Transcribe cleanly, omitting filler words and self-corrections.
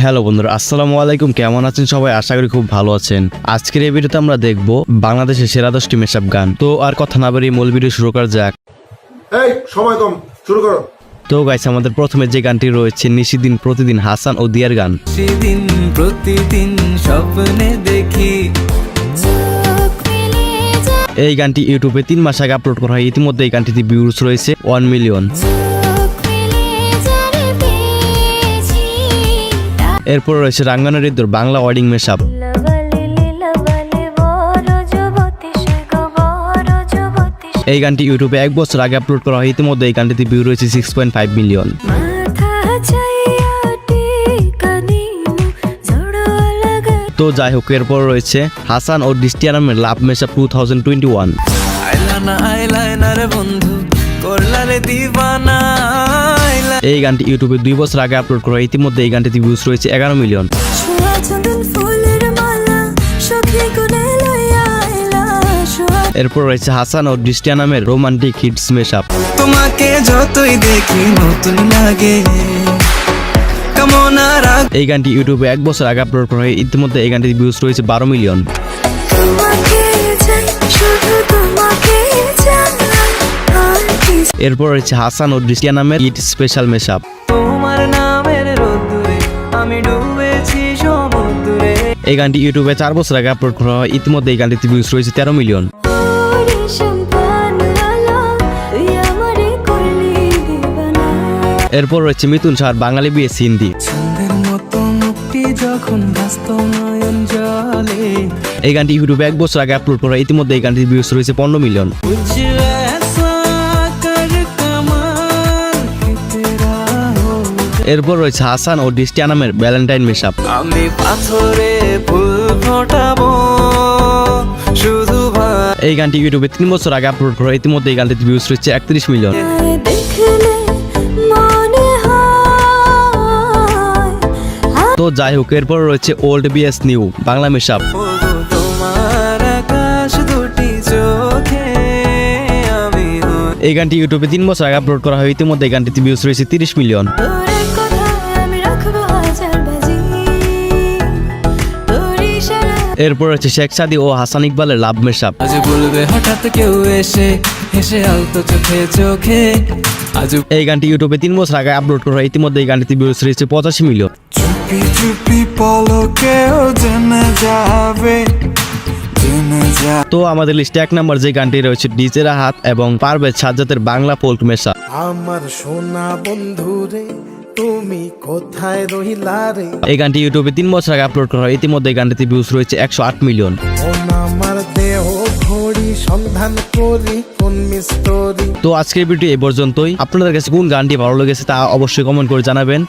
Hello বন্ধুরা, আসসালামু আলাইকুম। কেমন আছেন সবাই? আশা করি খুব ভালো আছেন। আজকের এই ভিডিওতে আমরা দেখব বাংলাদেশের সেরা 10টি মেশআপ গান। তো আর কথা না বাড়িয়ে মূল ভিডিও শুরু করা যাক। এই সময় কম, শুরু করো। তো গাইস, আমাদের প্রথমে যে গানটি রয়েছে নিশিদিন প্রতিদিন হাসান ও দিয়ার গান। সেদিন প্রতিদিন স্বপ্নে দেখি। এই গানটি ইউটিউবে 3 মাস আগে আপলোড করা হয়। ইতিমধ্যে এই গানটিতে ভিউজ রয়েছে 1 মিলিয়ন। এরপর রয়েছে রাঙ্গানের হৃদয় বাংলা ওয়ার্ডিং মেশআপ। এই গানটি ইউটিউবে 1 বছর আগে আপলোড করা হয়। ইতিমধ্যে এই গানটিতে ভিউ রয়েছে 6.5 মিলিয়ন। তো যাই হোক, এরপর রয়েছে হাসান ও ডিস্টিয়ানামের লাভ মেশআপ 2021। এই গানটি ইউটিউবে 2 বছর আগে আপলোড করা হয়। ইতিমধ্যে এই গানটিতে ভিউজ রয়েছে 11 মিলিয়ন। এরপর রয়েছে হাসান ও ডিস্টিয়ানামের রোমান্টিক হিটস মেশআপ। তোমাকে যতই দেখি নতুন লাগে। এই গানটি ইউটিউবে 1 বছর আগে আপলোড করা হয়। ইতিমধ্যে এই গানটিতে ভিউজ রয়েছে 12 মিলিয়ন। এরপর রয়েছে হাসান ও ডিস্টিয়ানামের ঈদ স্পেশাল মেশআপ। তোমার নামের রোদ্দুরে আমি ডুবেছি সমুদ্রে। এই গানটি ইউটিউবে 4 বছর আগে আপলোড করা হয়। ইতিমধ্যে এই গানটিতে ভিউজ রয়েছে 13 মিলিয়ন। এরপর রয়েছে মিথুন শাহর বাঙালি বিএস হিন্দি। এই গানটি ইউটিউবে 1 বছর আগে আপলোড করা হয়। ইতিমধ্যে এই গানটির ভিউজ রয়েছে 15 মিলিয়ন। এরপর রয়েছে হাসান ও ডিস্টিয়ানামের ভ্যালেন্টাইন মেশআপ। আমি পাথরে ফুল ফোটাবো শুধু। এই গানটি ইউটিউবে 3 বছর আগে আপলোড করা হয়। ইতিমধ্যে এই গানটির ভিউজ রয়েছে 31 মিলিয়ন। তো যাই হোক, এরপর রয়েছে ওল্ড বিএস নিউ বাংলা মেশআপ। এই গানটি ইউটিউবে 3 বছর আগে আপলোড করা হয়। ইতিমধ্যে এই গানটিতে ভিউজ রয়েছে 30 মিলিয়ন। এরপর রয়েছে শেখ সাদি ও হাসান ইকবালের লাভ মেশআপ। আজ বলবে হঠাৎ কেউ এসে হেসে আলতো চোখে চোখে। এই গানটি ইউটিউবে 3 বছর আগে আপলোড করা হয়। ইতিমধ্যে এই গানটিতে ভিউজ রয়েছে 85 মিলিয়ন। চুপি চুপি পলকেও জেনে যাবে। তো আমাদের লিস্টে 1 নম্বর যে গানটি রয়েছে ডিজে রাহাত এবং পারভেজ সাজ্জাদের বাংলা ফোক মেশআপ। আমার সোনা বন্ধুরে তুমি কোথায় রহিলা রে। এই গানটি ইউটিউবে 3 বছর আগে আপলোড করা হয়। ইতিমধ্যে এই গানটিতে ভিউজ রয়েছে 108 মিলিয়ন। আমার দেহ ঘড়ি সন্ধান করি কোন মিস্ত্রি। তো আজকের ভিডিও এই পর্যন্তই। আপনাদের কাছে কোন গানটি ভালো লেগেছে তা অবশ্যই কমেন্ট করে জানাবেন।